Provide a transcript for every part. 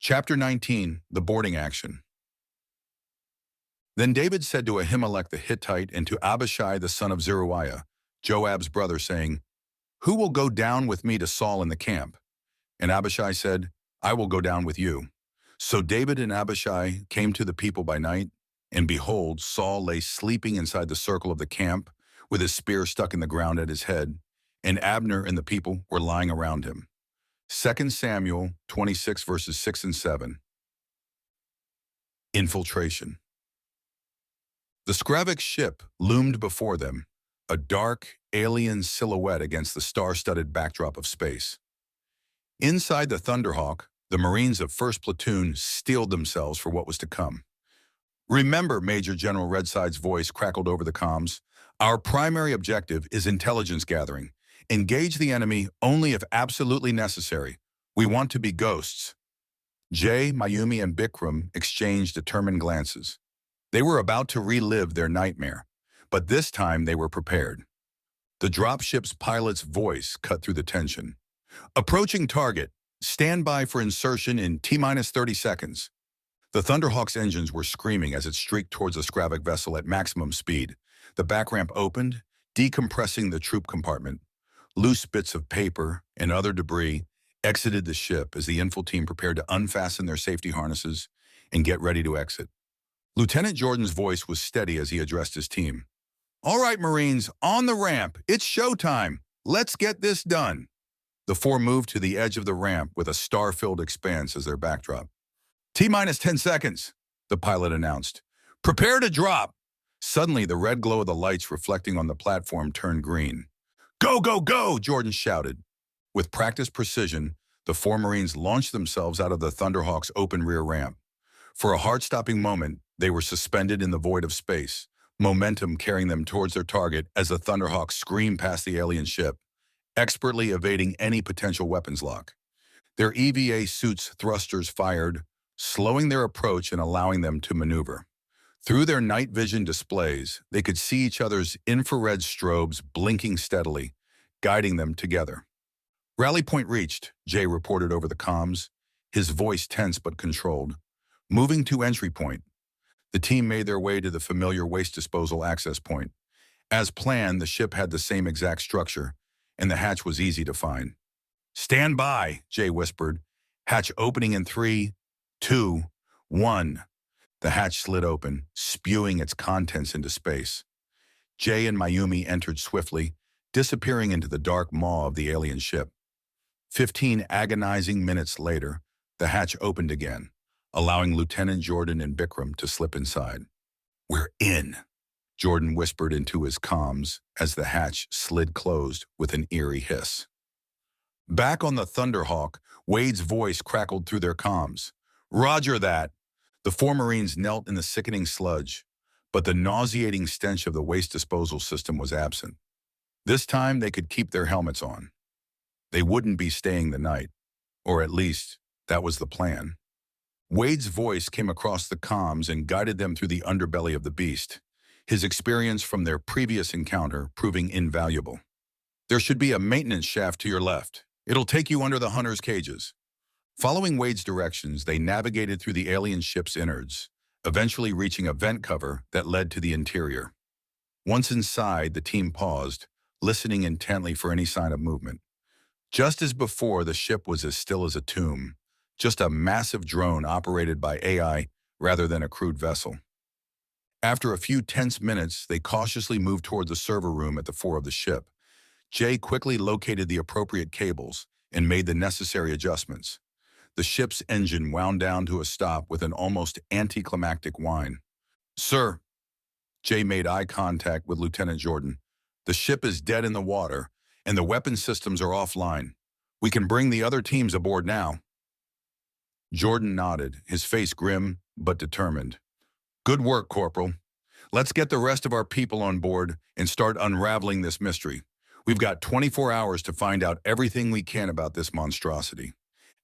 Chapter 19, The Boarding Action. Then David said to Ahimelech the Hittite and to Abishai the son of Zeruiah, Joab's brother, saying, "Who will go down with me to Saul in the camp?" And Abishai said, "I will go down with you." So David and Abishai came to the people by night, and behold, Saul lay sleeping inside the circle of the camp, with his spear stuck in the ground at his head, and Abner and the people were lying around him. 2 Samuel 26 verses 6 and 7. Infiltration. The Skravik ship loomed before them, a dark, alien silhouette against the star-studded backdrop of space. Inside the Thunderhawk, the Marines of 1st Platoon steeled themselves for what was to come. "Remember," Major General Redside's voice crackled over the comms, "our primary objective is intelligence gathering. Engage the enemy only if absolutely necessary. We want to be ghosts." Jay, Mayumi, and Bikram exchanged determined glances. They were about to relive their nightmare, but this time they were prepared. The dropship's pilot's voice cut through the tension. "Approaching target. Stand by for insertion in T-minus 30 seconds. The Thunderhawk's engines were screaming as it streaked towards the Skravik vessel at maximum speed. The back ramp opened, decompressing the troop compartment. Loose bits of paper and other debris exited the ship as the infil team prepared to unfasten their safety harnesses and get ready to exit. Lieutenant Jordan's voice was steady as he addressed his team. "All right, Marines, on the ramp. It's showtime. Let's get this done." The four moved to the edge of the ramp with a star-filled expanse as their backdrop. "T-minus 10 seconds, the pilot announced. "Prepare to drop." Suddenly, the red glow of the lights reflecting on the platform turned green. "Go, go, go!" Jordan shouted. With practiced precision, the four Marines launched themselves out of the Thunderhawk's open rear ramp. For a heart-stopping moment, they were suspended in the void of space, momentum carrying them towards their target as the Thunderhawk screamed past the alien ship, expertly evading any potential weapons lock. Their EVA suits' thrusters fired, slowing their approach and allowing them to maneuver. Through their night vision displays, they could see each other's infrared strobes blinking steadily, guiding them together. "Rally point reached," Jay reported over the comms, his voice tense but controlled. "Moving to entry point." The team made their way to the familiar waste disposal access point. As planned, the ship had the same exact structure, and the hatch was easy to find. "Stand by," Jay whispered. "Hatch opening in 3, 2, 1. The hatch slid open, spewing its contents into space. Jay and Mayumi entered swiftly, disappearing into the dark maw of the alien ship. 15 agonizing minutes later, the hatch opened again, allowing Lieutenant Jordan and Bikram to slip inside. "We're in," Jordan whispered into his comms as the hatch slid closed with an eerie hiss. Back on the Thunderhawk, Wade's voice crackled through their comms. "Roger that." The four Marines knelt in the sickening sludge, but the nauseating stench of the waste disposal system was absent. This time they could keep their helmets on. They wouldn't be staying the night, or at least that was the plan. Wade's voice came across the comms and guided them through the underbelly of the beast, his experience from their previous encounter proving invaluable. "There should be a maintenance shaft to your left. It'll take you under the hunter's cages." Following Wade's directions, they navigated through the alien ship's innards, eventually reaching a vent cover that led to the interior. Once inside, the team paused, listening intently for any sign of movement. Just as before, the ship was as still as a tomb, just a massive drone operated by AI rather than a crewed vessel. After a few tense minutes, they cautiously moved toward the server room at the fore of the ship. Jay quickly located the appropriate cables and made the necessary adjustments. The ship's engine wound down to a stop with an almost anticlimactic whine. "Sir," Jay made eye contact with Lieutenant Jordan. "The ship is dead in the water, and the weapon systems are offline. We can bring the other teams aboard now." Jordan nodded, his face grim but determined. "Good work, Corporal. Let's get the rest of our people on board and start unraveling this mystery. We've got 24 hours to find out everything we can about this monstrosity."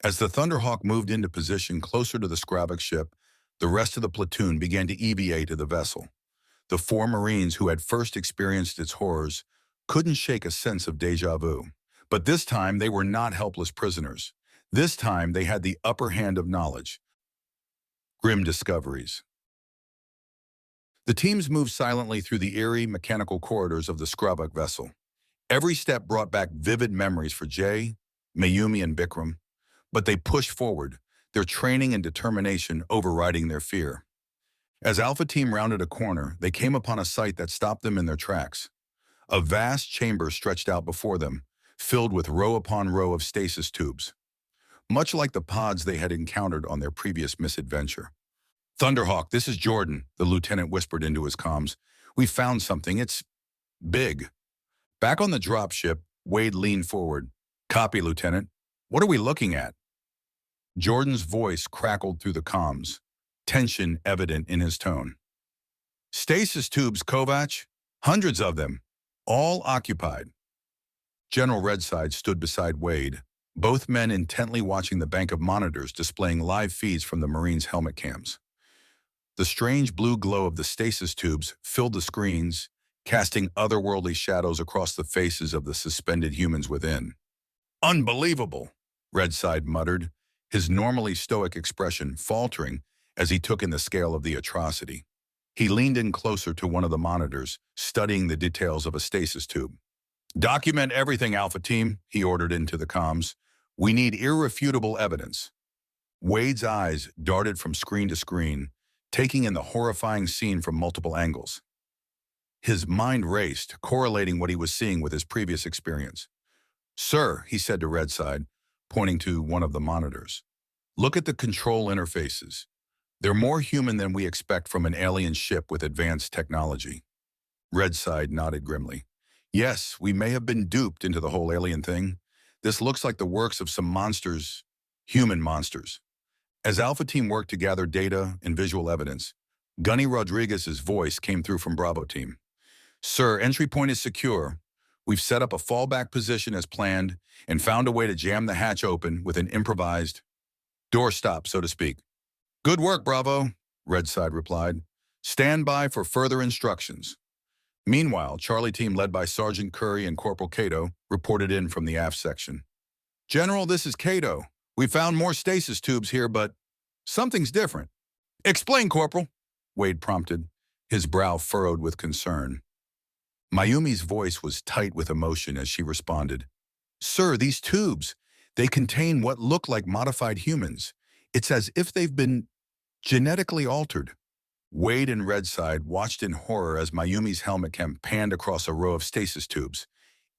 As the Thunderhawk moved into position closer to the Skravik ship, the rest of the platoon began to EVA to the vessel. The four Marines who had first experienced its horrors couldn't shake a sense of déjà vu. But this time, they were not helpless prisoners. This time, they had the upper hand of knowledge. Grim discoveries. The teams moved silently through the eerie, mechanical corridors of the Skravak vessel. Every step brought back vivid memories for Jay, Mayumi, and Bikram, but they pushed forward, their training and determination overriding their fear. As Alpha Team rounded a corner, they came upon a sight that stopped them in their tracks. A vast chamber stretched out before them, filled with row upon row of stasis tubes, much like the pods they had encountered on their previous misadventure. "Thunderhawk, this is Jordan," the lieutenant whispered into his comms. "We found something. It's big." Back on the dropship, Wade leaned forward. "Copy, Lieutenant. What are we looking at?" Jordan's voice crackled through the comms, tension evident in his tone. "Stasis tubes, Kovac. Hundreds of them. All occupied." General Redside stood beside Wade, both men intently watching the bank of monitors displaying live feeds from the Marines' helmet cams. The strange blue glow of the stasis tubes filled the screens, casting otherworldly shadows across the faces of the suspended humans within. "Unbelievable," Redside muttered, his normally stoic expression faltering as he took in the scale of the atrocity. He leaned in closer to one of the monitors, studying the details of a stasis tube. "Document everything, Alpha Team," he ordered into the comms. "We need irrefutable evidence." Wade's eyes darted from screen to screen, taking in the horrifying scene from multiple angles. His mind raced, correlating what he was seeing with his previous experience. "Sir," he said to Redside, pointing to one of the monitors, "look at the control interfaces. They're more human than we expect from an alien ship with advanced technology." Redside nodded grimly. "Yes, we may have been duped into the whole alien thing. This looks like the works of some monsters, human monsters." As Alpha Team worked to gather data and visual evidence, Gunny Rodriguez's voice came through from Bravo Team. "Sir, entry point is secure. We've set up a fallback position as planned and found a way to jam the hatch open with an improvised doorstop, so to speak." "Good work, Bravo," Redside replied. "Stand by for further instructions." Meanwhile, Charlie Team, led by Sergeant Curry and Corporal Cato, reported in from the aft section. "General, this is Cato. We found more stasis tubes here, but something's different." "Explain, Corporal," Wade prompted, his brow furrowed with concern. Mayumi's voice was tight with emotion as she responded. "Sir, these tubes, they contain what look like modified humans. It's as if they've been genetically altered." Wade and Redside watched in horror as Mayumi's helmet cam panned across a row of stasis tubes.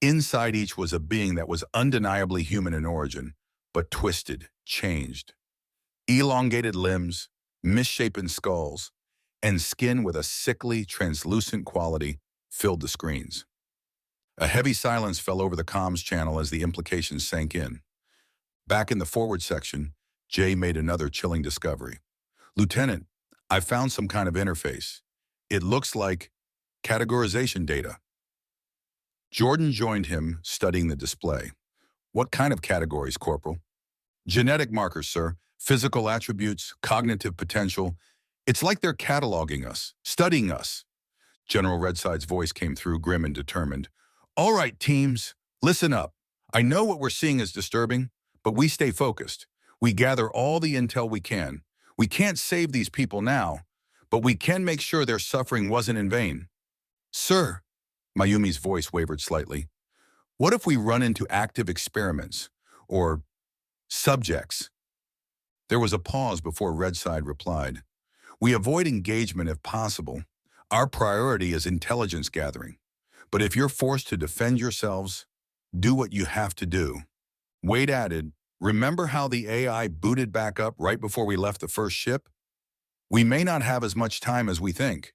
Inside each was a being that was undeniably human in origin, but twisted, changed. Elongated limbs, misshapen skulls, and skin with a sickly, translucent quality filled the screens. A heavy silence fell over the comms channel as the implications sank in. Back in the forward section, Jay made another chilling discovery. "Lieutenant, I found some kind of interface. It looks like categorization data." Jordan joined him, studying the display. "What kind of categories, Corporal?" "Genetic markers, sir. Physical attributes, cognitive potential. It's like they're cataloging us, studying us." General Redside's voice came through, grim and determined. "All right, teams, listen up. I know what we're seeing is disturbing, but we stay focused. We gather all the intel we can. We can't save these people now, but we can make sure their suffering wasn't in vain." "Sir," Mayumi's voice wavered slightly, "what if we run into active experiments or subjects?" There was a pause before Redside replied. "We avoid engagement if possible. Our priority is intelligence gathering. But if you're forced to defend yourselves, do what you have to do." Wade added, "Remember how the AI booted back up right before we left the first ship? We may not have as much time as we think."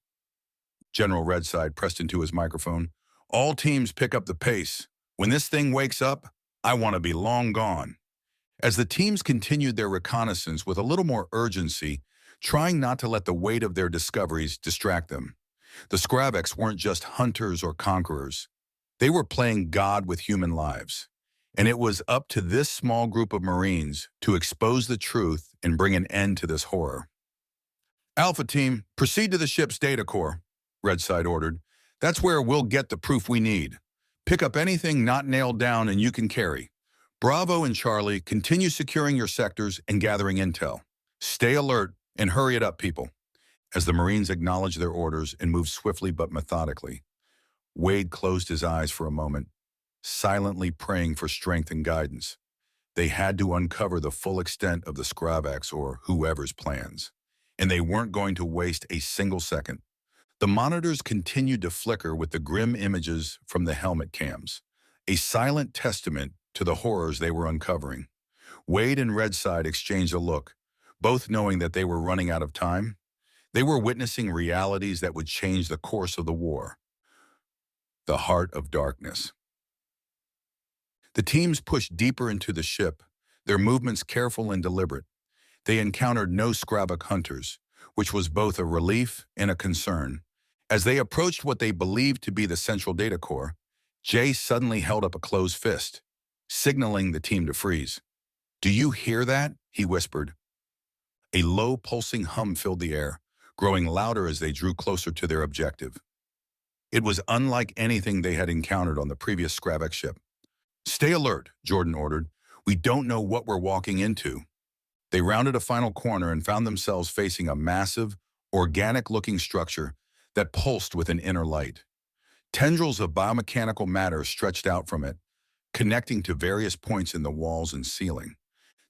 General Redside pressed into his microphone. "All teams pick up the pace. When this thing wakes up, I want to be long gone." As the teams continued their reconnaissance with a little more urgency, trying not to let the weight of their discoveries distract them. The Skravaks weren't just hunters or conquerors. They were playing God with human lives. And it was up to this small group of Marines to expose the truth and bring an end to this horror. "Alpha Team, proceed to the ship's data core," Redside ordered. "That's where we'll get the proof we need. Pick up anything not nailed down and you can carry. Bravo and Charlie, continue securing your sectors and gathering intel. Stay alert and hurry it up, people. As the Marines acknowledged their orders and moved swiftly but methodically, Wade closed his eyes for a moment, silently praying for strength and guidance. They had to uncover the full extent of the Skravaks or whoever's plans, and they weren't going to waste a single second. The monitors continued to flicker with the grim images from the helmet cams, a silent testament to the horrors they were uncovering. Wade and Redside exchanged a look, both knowing that they were running out of time. They were witnessing realities that would change the course of the war. The heart of darkness. The teams pushed deeper into the ship, their movements careful and deliberate. They encountered no Skravak hunters, which was both a relief and a concern. As they approached what they believed to be the central data core, Jay suddenly held up a closed fist, signaling the team to freeze. "Do you hear that?" he whispered. A low, pulsing hum filled the air, growing louder as they drew closer to their objective. It was unlike anything they had encountered on the previous Skravak ship. "Stay alert," Jordan ordered. "We don't know what we're walking into." They rounded a final corner and found themselves facing a massive, organic-looking structure that pulsed with an inner light. Tendrils of biomechanical matter stretched out from it, connecting to various points in the walls and ceiling.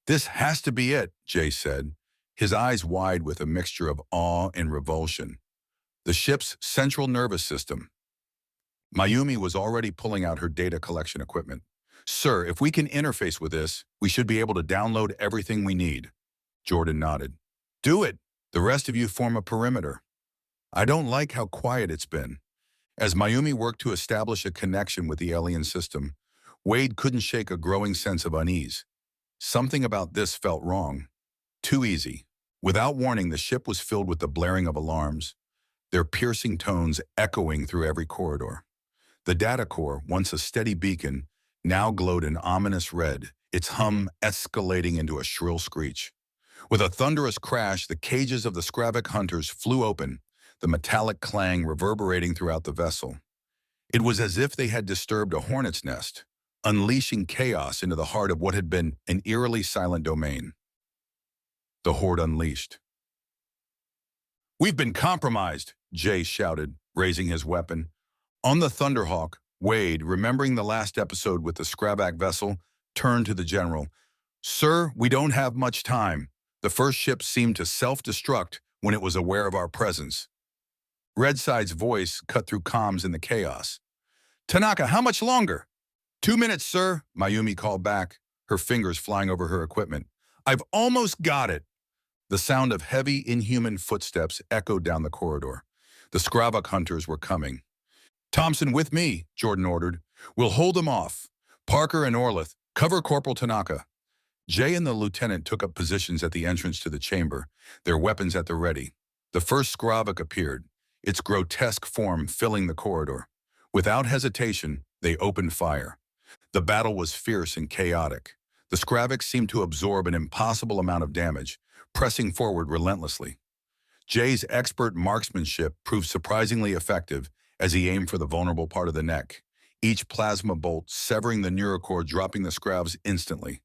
"This has to be it," Jay said, his eyes wide with a mixture of awe and revulsion. The ship's central nervous system. Mayumi was already pulling out her data collection equipment. "Sir, if we can interface with this, we should be able to download everything we need." Jordan nodded. "Do it. The rest of you form a perimeter." "I don't like how quiet it's been." As Mayumi worked to establish a connection with the alien system, Wade couldn't shake a growing sense of unease. Something about this felt wrong. Too easy. Without warning, the ship was filled with the blaring of alarms, their piercing tones echoing through every corridor. The data core, once a steady beacon, now glowed an ominous red, its hum escalating into a shrill screech. With a thunderous crash, the cages of the Skravak hunters flew open, the metallic clang reverberating throughout the vessel. It was as if they had disturbed a hornet's nest, unleashing chaos into the heart of what had been an eerily silent domain. The Horde unleashed. "We've been compromised," Jay shouted, raising his weapon. On the Thunderhawk, Wade, remembering the last episode with the Skravak vessel, turned to the general. "Sir, we don't have much time. The first ship seemed to self-destruct when it was aware of our presence." Redside's voice cut through comms in the chaos. "Tanaka, how much longer?" "2 minutes, sir," Mayumi called back, her fingers flying over her equipment. "I've almost got it." The sound of heavy, inhuman footsteps echoed down the corridor. The Skravak hunters were coming. "Thompson, with me," Jordan ordered. "We'll hold them off. Parker and Orlith, cover Corporal Tanaka." Jay and the lieutenant took up positions at the entrance to the chamber, their weapons at the ready. The first Skravak appeared, its grotesque form filling the corridor. Without hesitation, they opened fire. The battle was fierce and chaotic. The Skravaks seemed to absorb an impossible amount of damage, pressing forward relentlessly. Jay's expert marksmanship proved surprisingly effective as he aimed for the vulnerable part of the neck, each plasma bolt severing the neurocore, dropping the Skravs instantly.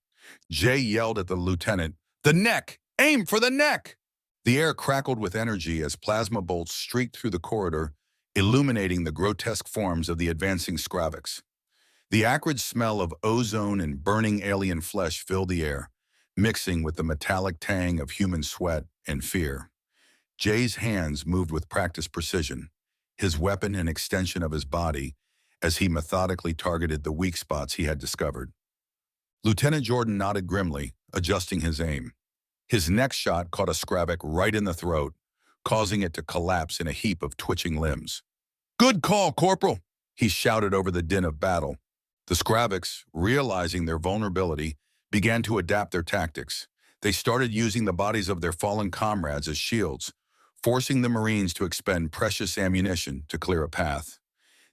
Jay yelled at the lieutenant, "The neck! Aim for the neck!" The air crackled with energy as plasma bolts streaked through the corridor, illuminating the grotesque forms of the advancing Skravaks. The acrid smell of ozone and burning alien flesh filled the air, mixing with the metallic tang of human sweat and fear. Jay's hands moved with practiced precision, his weapon an extension of his body, as he methodically targeted the weak spots he had discovered. Lieutenant Jordan nodded grimly, adjusting his aim. His next shot caught a Skravak right in the throat, causing it to collapse in a heap of twitching limbs. "Good call, Corporal," he shouted over the din of battle. The Skravaks, realizing their vulnerability, began to adapt their tactics. They started using the bodies of their fallen comrades as shields, forcing the Marines to expend precious ammunition to clear a path.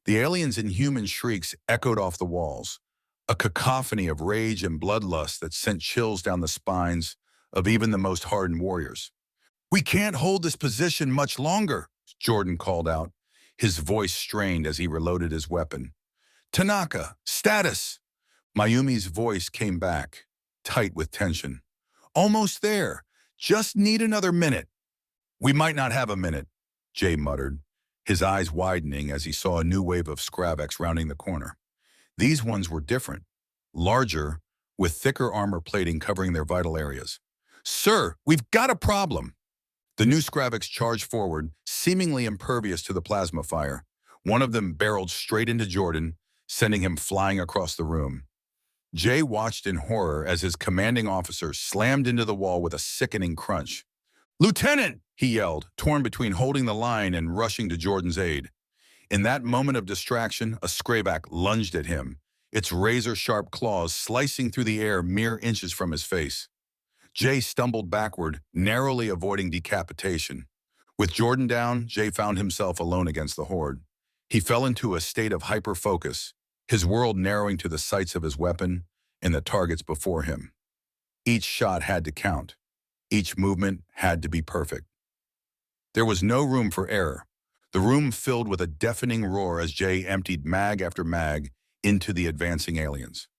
The aliens' inhuman shrieks echoed off the walls, a cacophony of rage and bloodlust that sent chills down the spines of even the most hardened warriors. "We can't hold this position much longer," Jordan called out, his voice strained as he reloaded his weapon. "Tanaka, status!" Mayumi's voice came back, tight with tension. Almost there. Just need another minute. We might not have a minute, Jay muttered, his eyes widening as he saw a new wave of Scravex rounding the corner. These ones were different, larger, with thicker armor plating covering their vital areas. Sir, we've got a problem. The new Scravex charged forward, seemingly impervious to the plasma fire. One of them barreled straight into Jordan, sending him flying across the room. Jay watched in horror as his commanding officer slammed into the wall with a sickening crunch. Lieutenant! He yelled, torn between holding the line and rushing to Jordan's aid. In that moment of distraction, a Scravac lunged at him, its razor-sharp claws slicing through the air mere inches from his face. Jay stumbled backward, narrowly avoiding decapitation. With Jordan down, Jay found himself alone against the horde. He fell into a state of hyper-focus, his world narrowing to the sights of his weapon and the targets before him. Each shot had to count. Each movement had to be perfect. There was no room for error. The room filled with a deafening roar as Jay emptied mag after mag into the advancing aliens.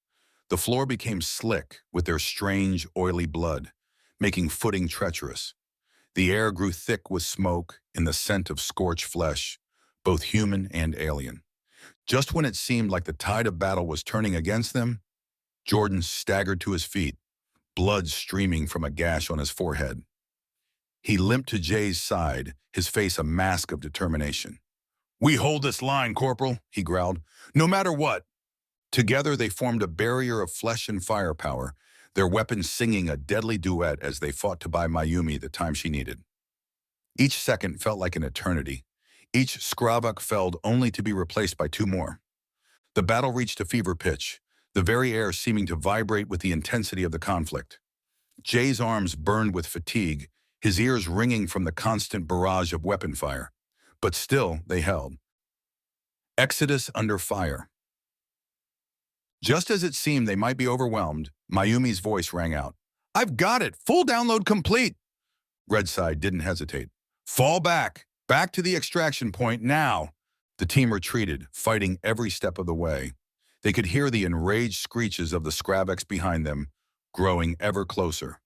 The floor became slick with their strange, oily blood, making footing treacherous. The air grew thick with smoke and the scent of scorched flesh, both human and alien. Just when it seemed like the tide of battle was turning against them, Jordan staggered to his feet, blood streaming from a gash on his forehead. He limped to Jay's side, his face a mask of determination. "We hold this line, Corporal," he growled, "no matter what." Together they formed a barrier of flesh and firepower, their weapons singing a deadly duet as they fought to buy Mayumi the time she needed. Each second felt like an eternity. Each Skravak felled only to be replaced by two more. The battle reached a fever pitch, the very air seeming to vibrate with the intensity of the conflict. Jay's arms burned with fatigue, his ears ringing from the constant barrage of weapon fire. But still, they held. Exodus under fire. Just as it seemed they might be overwhelmed, Mayumi's voice rang out. "I've got it! Full download complete!" Redside didn't hesitate. "Fall back! Back to the extraction point now!" The team retreated, fighting every step of the way. They could hear the enraged screeches of the Scravex behind them, growing ever closer.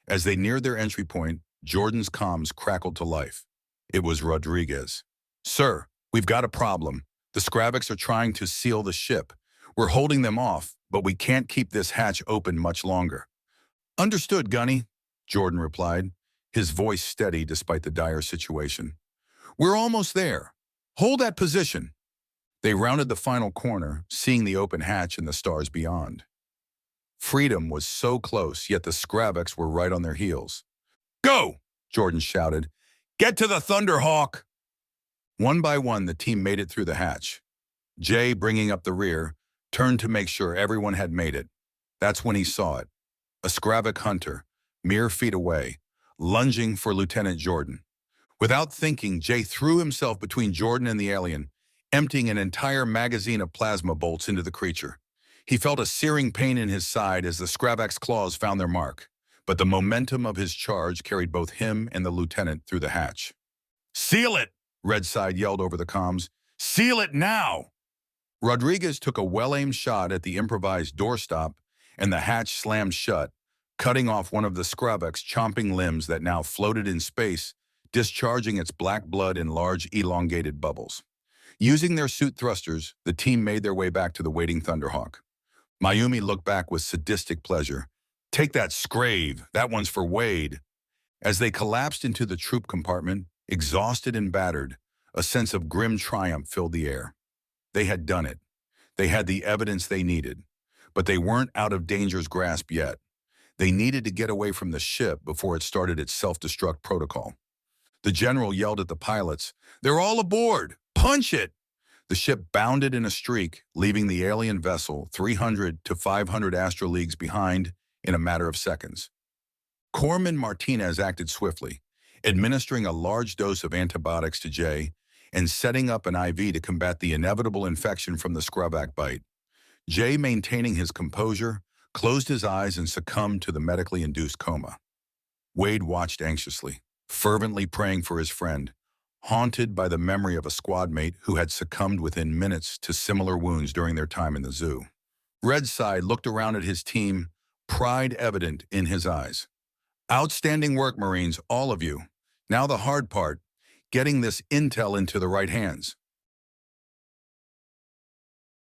As they neared their entry point, Jordan's comms crackled to life. It was Rodriguez. "Sir, we've got a problem. The Scravex are trying to seal the ship. We're holding them off, but we can't keep this hatch open much longer." "Understood, Gunny," Jordan replied, his voice steady despite the dire situation. "We're almost there. Hold that position." They rounded the final corner, seeing the open hatch and the stars beyond. Freedom was so close, yet the Scravex were right on their heels. "Go!" Jordan shouted. "Get to the Thunderhawk!" One by one, the team made it through the hatch. Jay, bringing up the rear, turned to make sure everyone had made it. That's when he saw it. A Skravak hunter, mere feet away, lunging for Lieutenant Jordan. Without thinking, Jay threw himself between Jordan and the alien, emptying an entire magazine of plasma bolts into the creature. He felt a searing pain in his side as the Skravak's claws found their mark, but the momentum of his charge carried both him and the lieutenant through the hatch. "Seal it!" Redside yelled over the comms. "Seal it now!" Rodriguez took a well-aimed shot at the improvised doorstop, and the hatch slammed shut, cutting off one of the Skravak's chomping limbs that now floated in space, discharging its black blood in large, elongated bubbles. Using their suit thrusters, the team made their way back to the waiting Thunderhawk. Mayumi looked back with sadistic pleasure. "Take that, Scrave. That one's for Wade." As they collapsed into the troop compartment, exhausted and battered, a sense of grim triumph filled the air. They had done it. They had the evidence they needed. But they weren't out of danger's grasp yet. They needed to get away from the ship before it started its self-destruct protocol. The general yelled at the pilots, "They're all aboard! Punch it!" The ship bounded in a streak, leaving the alien vessel 300 to 500 astroleagues behind in a matter of seconds. Corpsman Martinez acted swiftly, administering a large dose of antibiotics to Jay and setting up an IV to combat the inevitable infection from the Skravak bite. Jay, maintaining his composure, closed his eyes and succumbed to the medically induced coma. Wade watched anxiously, fervently praying for his friend, haunted by the memory of a squad mate who had succumbed within minutes to similar wounds during their time in the zoo. Redside looked around at his team, pride evident in his eyes. Outstanding work, Marines, all of you. Now the hard part, getting this intel into the right hands.